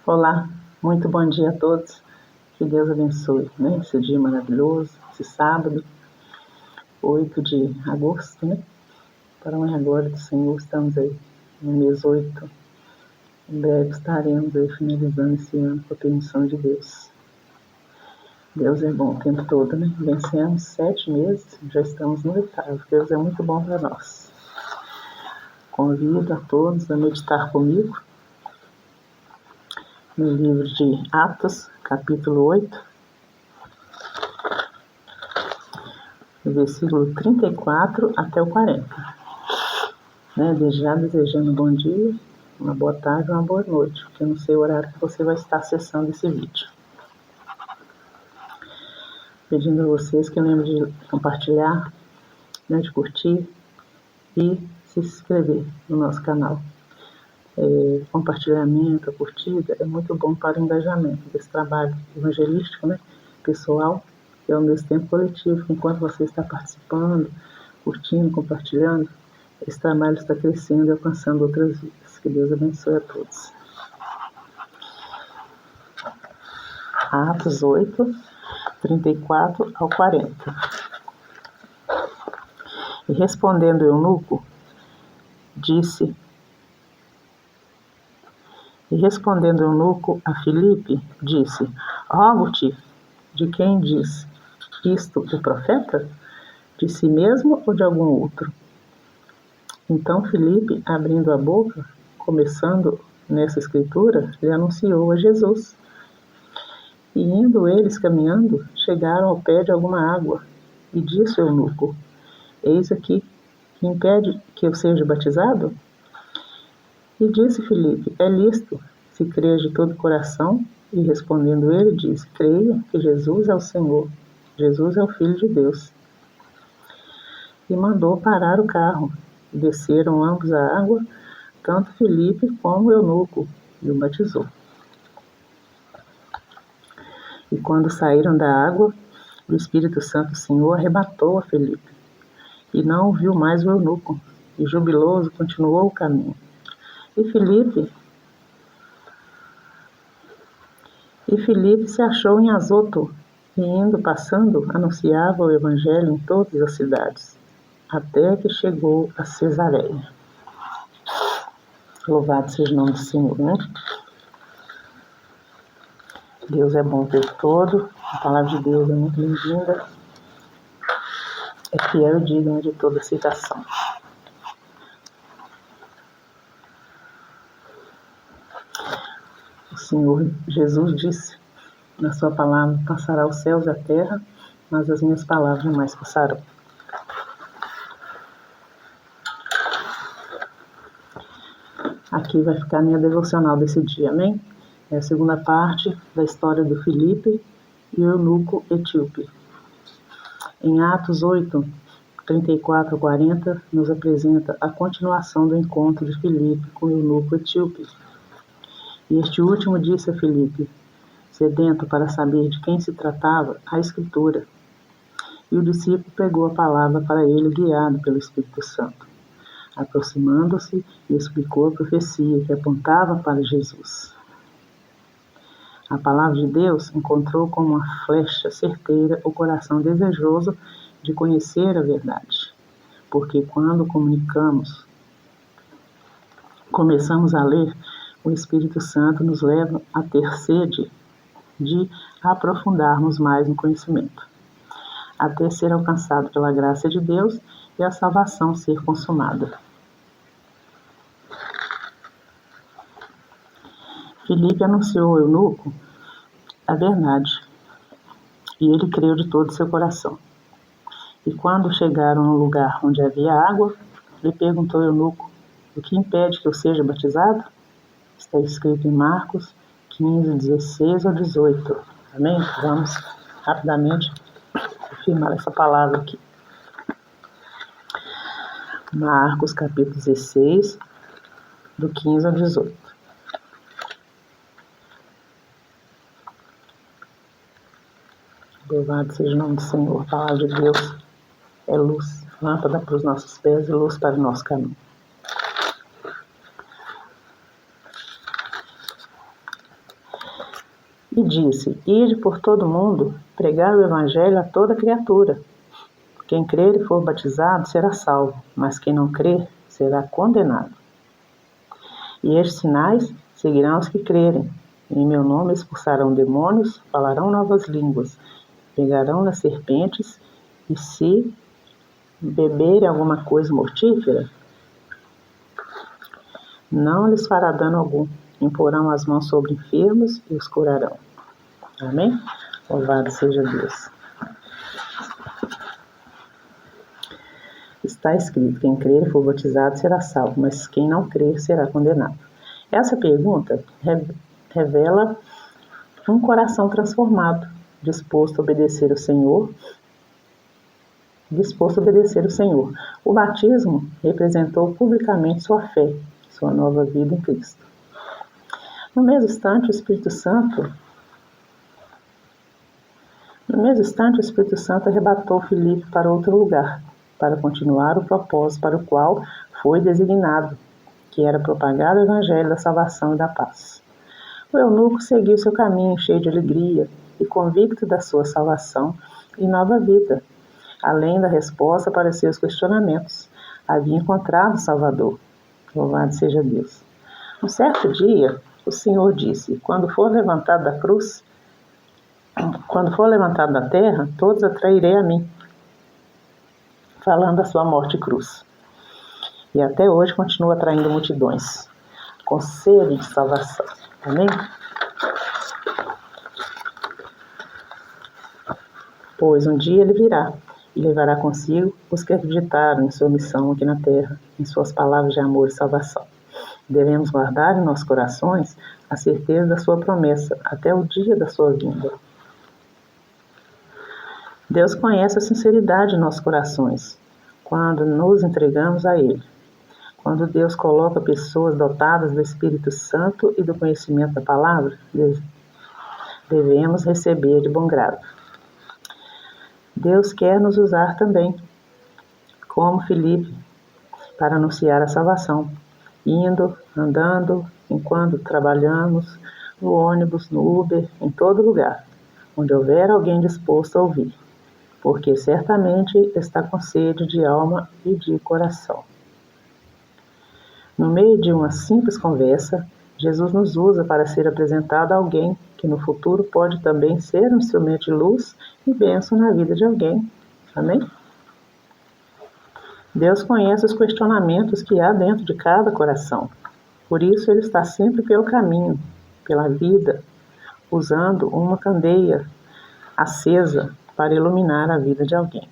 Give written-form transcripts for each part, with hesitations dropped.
Olá, muito bom dia a todos. Que Deus abençoe, né? Esse dia maravilhoso, esse sábado, 8 de agosto, né? Para a honra e glória do Senhor, estamos aí no mês 8. Em breve estaremos aí finalizando esse ano com a permissão de Deus. Deus é bom o tempo todo, né? Vencemos 7 meses, já estamos no 8º. Deus é muito bom para nós. Convido a todos a meditar comigo no livro de Atos, capítulo 8, versículo 34 até o 40. Desde já desejando um bom dia, uma boa tarde, uma boa noite, porque eu não sei o horário que você vai estar acessando esse vídeo. Pedindo a vocês que lembrem de compartilhar, de curtir e se inscrever no nosso canal. Compartilhamento, a curtida é muito bom para o engajamento desse trabalho evangelístico, pessoal, e ao mesmo tempo coletivo. Enquanto você está participando, curtindo, compartilhando, esse trabalho está crescendo e alcançando outras vidas. Que Deus abençoe a todos. Atos 8, 34 ao 40. E respondendo o eunuco, a Filipe, disse: Rogo-te, de quem diz isto o profeta? De si mesmo ou de algum outro? Então Filipe, abrindo a boca, começando nessa escritura, lhe anunciou a Jesus. E indo eles caminhando, chegaram ao pé de alguma água, e disse o eunuco: Eis aqui, que impede que eu seja batizado? E disse Filipe: É lícito, se crês de todo o coração. E respondendo ele, disse: Creio que Jesus é o Senhor, Jesus é o Filho de Deus. E mandou parar o carro. E desceram ambos à água, tanto Filipe como o eunuco, e o batizou. E quando saíram da água, o Espírito Santo do Senhor arrebatou a Filipe, e não viu mais o eunuco, e jubiloso continuou o caminho. E Filipe se achou em Azoto, e indo passando, anunciava o evangelho em todas as cidades, até que chegou a Cesareia. Louvado seja o nome do Senhor, Deus é bom o tempo todo, a palavra de Deus é muito bem-vinda, é fiel e digna de toda aceitação. O Senhor Jesus disse na sua palavra: passará os céus e a terra, mas as minhas palavras jamais passarão. Aqui vai ficar a minha devocional desse dia, amém? É a segunda parte da história do Filipe e o eunuco etíope. Em Atos 8, 34 a 40, nos apresenta a continuação do encontro de Filipe com o eunuco etíope. E este último disse a Filipe, sedento para saber de quem se tratava, a Escritura. E o discípulo pregou a palavra para ele, guiado pelo Espírito Santo. Aproximando-se, explicou a profecia que apontava para Jesus. A palavra de Deus encontrou como uma flecha certeira o coração desejoso de conhecer a verdade. Porque quando começamos a ler, o Espírito Santo nos leva a ter sede de aprofundarmos mais no conhecimento, até ser alcançado pela graça de Deus e a salvação ser consumada. Filipe anunciou ao eunuco a verdade, e ele creu de todo o seu coração. E quando chegaram no lugar onde havia água, lhe perguntou ao eunuco: O que impede que eu seja batizado? Está escrito em Marcos 15, 16 ou 18. Amém? Vamos rapidamente confirmar essa palavra aqui. Marcos capítulo 16, do 15 ao 18. Louvado seja o nome do Senhor. A palavra de Deus é luz, lâmpada para os nossos pés e luz para o nosso caminho. E disse: Ide por todo o mundo, pregai o evangelho a toda criatura. Quem crer e for batizado será salvo, mas quem não crer será condenado. E estes sinais seguirão os que crerem. Em meu nome expulsarão demônios, falarão novas línguas, pegarão nas serpentes, e se beberem alguma coisa mortífera, não lhes fará dano algum. Imporão as mãos sobre enfermos e os curarão. Amém? Louvado seja Deus. Está escrito: quem crer e for batizado será salvo, mas quem não crer será condenado. Essa pergunta revela um coração transformado, disposto a obedecer o Senhor. O batismo representou publicamente sua fé, sua nova vida em Cristo. No mesmo instante, o Espírito Santo arrebatou Filipe para outro lugar, para continuar o propósito para o qual foi designado, que era propagar o evangelho da salvação e da paz. O eunuco seguiu seu caminho cheio de alegria e convicto da sua salvação e nova vida. Além da resposta para seus questionamentos, havia encontrado o Salvador. Louvado seja Deus. Um certo dia, o Senhor disse: quando for levantado da terra, todos atrairei a mim, falando da sua morte e cruz. E até hoje continua atraindo multidões, com sede de salvação. Amém? Pois um dia ele virá e levará consigo os que acreditaram em sua missão aqui na terra, em suas palavras de amor e salvação. Devemos guardar em nossos corações a certeza da sua promessa até o dia da sua vinda. Deus conhece a sinceridade de nossos corações quando nos entregamos a Ele. Quando Deus coloca pessoas dotadas do Espírito Santo e do conhecimento da palavra, devemos receber de bom grado. Deus quer nos usar também, como Filipe, para anunciar a salvação, indo, andando, enquanto trabalhamos, no ônibus, no Uber, em todo lugar, onde houver alguém disposto a ouvir, porque certamente está com sede de alma e de coração. No meio de uma simples conversa, Jesus nos usa para ser apresentado a alguém que no futuro pode também ser um instrumento de luz e bênção na vida de alguém. Amém? Deus conhece os questionamentos que há dentro de cada coração. Por isso, Ele está sempre pelo caminho, pela vida, usando uma candeia acesa para iluminar a vida de alguém.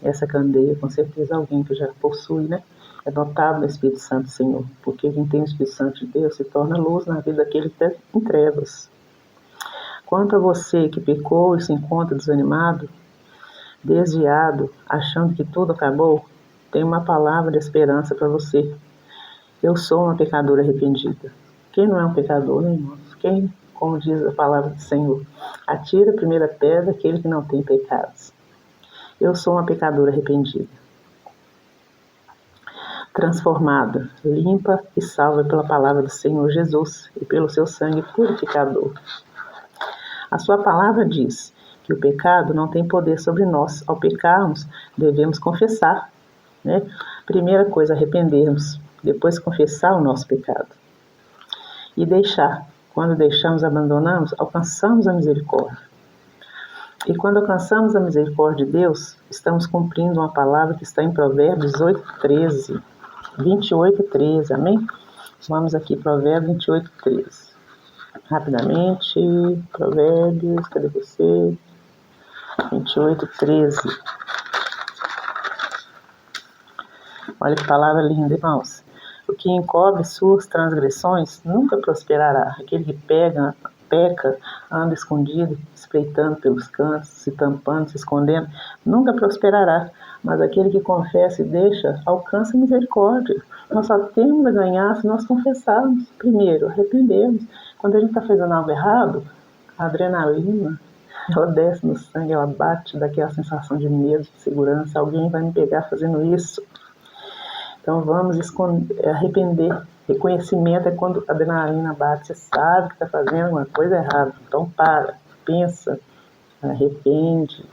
Essa candeia, com certeza, alguém que já possui, né? É dotado do Espírito Santo do Senhor, porque quem tem o Espírito Santo de Deus se torna luz na vida daquele que está em trevas. Quanto a você que pecou e se encontra desanimado, desviado, achando que tudo acabou, tem uma palavra de esperança para você. Eu sou uma pecadora arrependida. Quem não é um pecador, né, irmãos? Quem, como diz a palavra do Senhor, atira a primeira pedra aquele que não tem pecados. Eu sou uma pecadora arrependida, transformada, limpa e salva pela palavra do Senhor Jesus e pelo seu sangue purificador. A sua palavra diz que o pecado não tem poder sobre nós. Ao pecarmos, devemos confessar, né? Primeira coisa, arrependermos, depois confessar o nosso pecado. E deixar. Quando deixamos, abandonamos, alcançamos a misericórdia. E quando alcançamos a misericórdia de Deus, estamos cumprindo uma palavra que está em Provérbios 28:13, amém? Vamos aqui, Provérbios 28:13. Rapidamente, Provérbios, cadê você? 28:13. Olha que palavra linda, irmãos. O que encobre suas transgressões nunca prosperará. Aquele que peca, anda escondido, espreitando pelos cantos, se tampando, se escondendo, nunca prosperará. Mas aquele que confessa e deixa, alcança misericórdia. Nós só temos a ganhar se nós confessarmos primeiro, arrependermos. Quando a gente está fazendo algo errado, a adrenalina, ela desce no sangue, ela bate, daquela sensação de medo, de segurança. Alguém vai me pegar fazendo isso. Então vamos arrepender Reconhecimento é quando a adrenalina bate, você sabe que está fazendo alguma coisa errada. Então para, pensa, arrepende.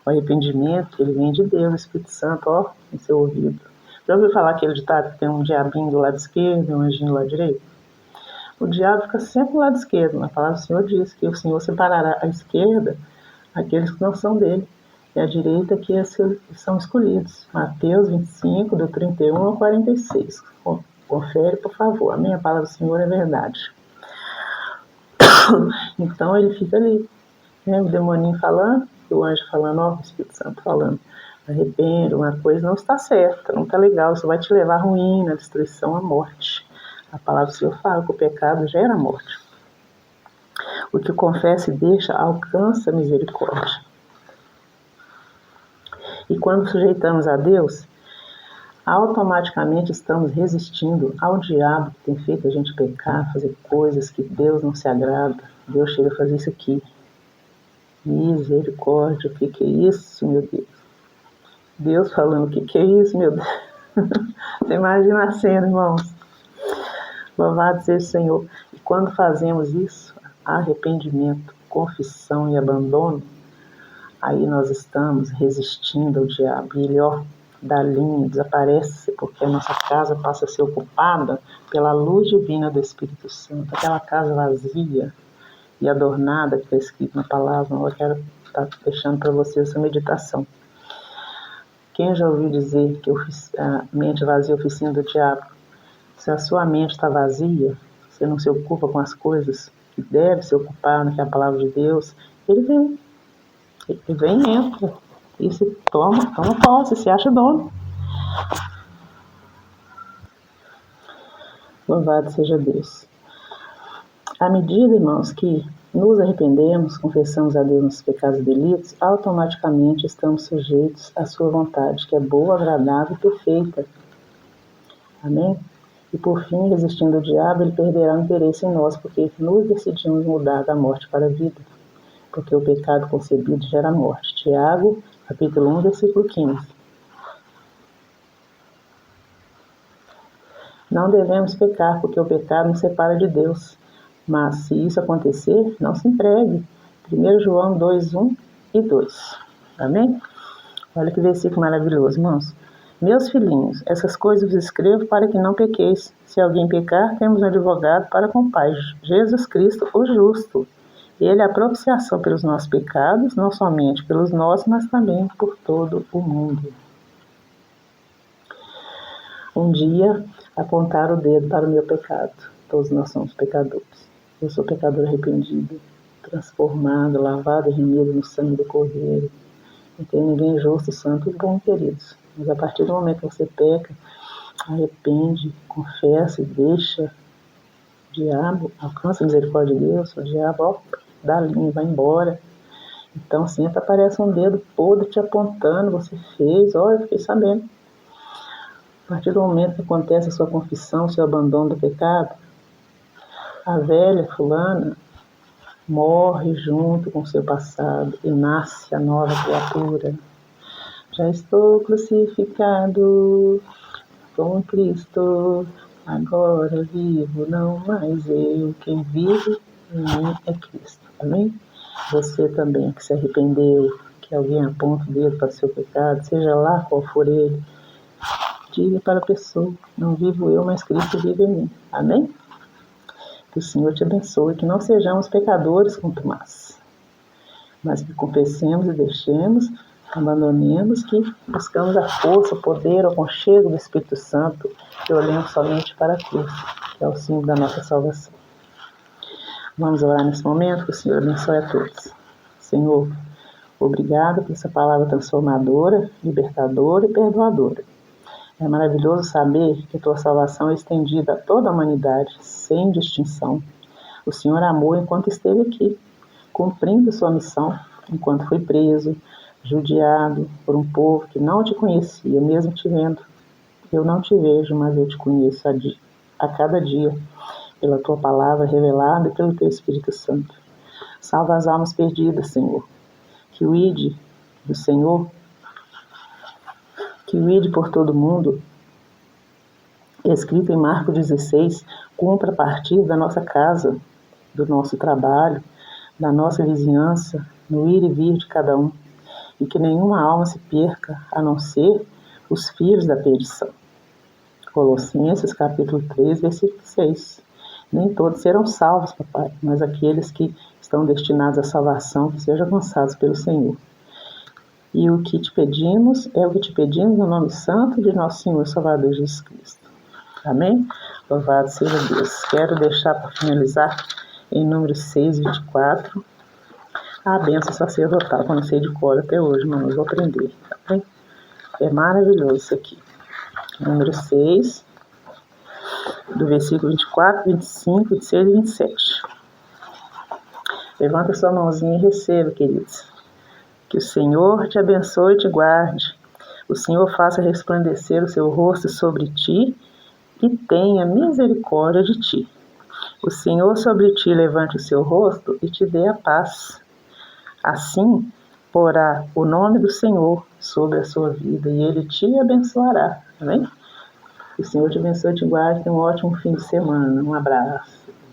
O arrependimento, ele vem de Deus, o Espírito Santo, ó, no seu ouvido. Já ouviu falar aquele ditado que tem um diabinho do lado esquerdo e um anjinho do lado direito? O diabo fica sempre do lado esquerdo. Na palavra do Senhor diz que o Senhor separará à esquerda aqueles que não são dele, e à direita que são escolhidos. Mateus 25, do 31 ao 46. Confere, por favor. A minha palavra do Senhor é verdade. Então ele fica ali, né? O demoninho falando, o anjo falando, ó, o Espírito Santo falando. Arrepende, uma coisa não está certa, não está legal, isso vai te levar à ruína, à destruição, à morte. A palavra do Senhor fala que o pecado gera morte. O que confessa e deixa alcança a misericórdia. E quando sujeitamos a Deus, automaticamente estamos resistindo ao diabo que tem feito a gente pecar, fazer coisas que Deus não se agrada. Deus chega a fazer isso aqui. Misericórdia, o que é isso, meu Deus? Deus falando, o que é isso, meu Deus? Você imagina a cena, irmãos. Louvado seja o Senhor. E quando fazemos isso, arrependimento, confissão e abandono, aí nós estamos resistindo ao diabo. E ele, ó, da linha, desaparece, porque a nossa casa passa a ser ocupada pela luz divina do Espírito Santo. Aquela casa vazia e adornada que está escrito na palavra, eu quero estar deixando para vocês essa meditação. Quem já ouviu dizer que a mente vazia é a oficina do diabo? Se a sua mente está vazia, você não se ocupa com as coisas que deve se ocupar, que é a palavra de Deus, ele vem e entra e se toma posse, se acha dono. Louvado seja Deus. À medida, irmãos, que nos arrependemos, confessamos a Deus nossos pecados e delitos, automaticamente estamos sujeitos à sua vontade, que é boa, agradável e perfeita. Amém? E por fim, resistindo ao diabo, ele perderá o interesse em nós, porque nos decidimos mudar da morte para a vida. Porque o pecado concebido gera morte. Tiago, capítulo 1, versículo 15. Não devemos pecar, porque o pecado nos separa de Deus. Mas, se isso acontecer, não se entregue. 1 João 2, 1 e 2. Amém? Olha que versículo maravilhoso, irmãos. Meus filhinhos, essas coisas vos escrevo para que não pequeis. Se alguém pecar, temos um advogado para com o Pai, Jesus Cristo, o justo. Ele é a propiciação pelos nossos pecados, não somente pelos nossos, mas também por todo o mundo. Um dia, apontar o dedo para o meu pecado. Todos nós somos pecadores. Eu sou pecador arrependido, transformado, lavado e remido no sangue do Cordeiro. Não tem ninguém justo, santo e bom, queridos. Mas a partir do momento que você peca, arrepende, confessa e deixa o diabo, alcança a misericórdia de Deus, o diabo, ó, dá a linha, vai embora. Então sempre aparece um dedo podre te apontando, você fez, olha, eu fiquei sabendo. A partir do momento que acontece a sua confissão, o seu abandono do pecado, a velha fulana morre junto com o seu passado e nasce a nova criatura. Já estou crucificado com Cristo, agora vivo, não mais eu, quem vive em mim é Cristo. Amém? Você também que se arrependeu, que alguém aponta o dedo para o seu pecado, seja lá qual for ele, diga para a pessoa, não vivo eu, mas Cristo vive em mim. Amém? Que o Senhor te abençoe, que não sejamos pecadores como mais, mas que confessemos e deixemos, abandonemos, que buscamos a força, o poder, o aconchego do Espírito Santo, que olhemos somente para Cristo, que é o símbolo da nossa salvação. Vamos orar nesse momento, que o Senhor abençoe a todos. Senhor, obrigado por essa palavra transformadora, libertadora e perdoadora. É maravilhoso saber que a tua salvação é estendida a toda a humanidade, sem distinção. O Senhor amou enquanto esteve aqui, cumprindo sua missão, enquanto foi preso, judiado por um povo que não te conhecia, mesmo te vendo. Eu não te vejo, mas eu te conheço a cada dia, pela tua palavra revelada e pelo teu Espírito Santo. Salva as almas perdidas, Senhor. Que o ide do Senhor, que o ide por todo mundo, escrito em Marcos 16, cumpra a partir da nossa casa, do nosso trabalho, da nossa vizinhança, no ir e vir de cada um, e que nenhuma alma se perca, a não ser os filhos da perdição. Colossenses capítulo 3, versículo 6. Nem todos serão salvos, papai, mas aqueles que estão destinados à salvação, que sejam alcançados pelo Senhor. E o que te pedimos é o que te pedimos no nome santo de nosso Senhor e Salvador Jesus Cristo. Amém? Louvado seja Deus. Quero deixar para finalizar em número 6, 24, a bênção sacerdotal, que eu não sei de cor até hoje, mas eu vou aprender. Tá bem? É maravilhoso isso aqui. Número 6, do versículo 24, 25, 26 e 27. Levanta sua mãozinha e receba, queridos. Que o Senhor te abençoe e te guarde. O Senhor faça resplandecer o seu rosto sobre ti e tenha misericórdia de ti. O Senhor sobre ti levante o seu rosto e te dê a paz. Assim, porá o nome do Senhor sobre a sua vida e Ele te abençoará. Amém? Que o Senhor te abençoe e te guarde. Tenha um ótimo fim de semana. Um abraço.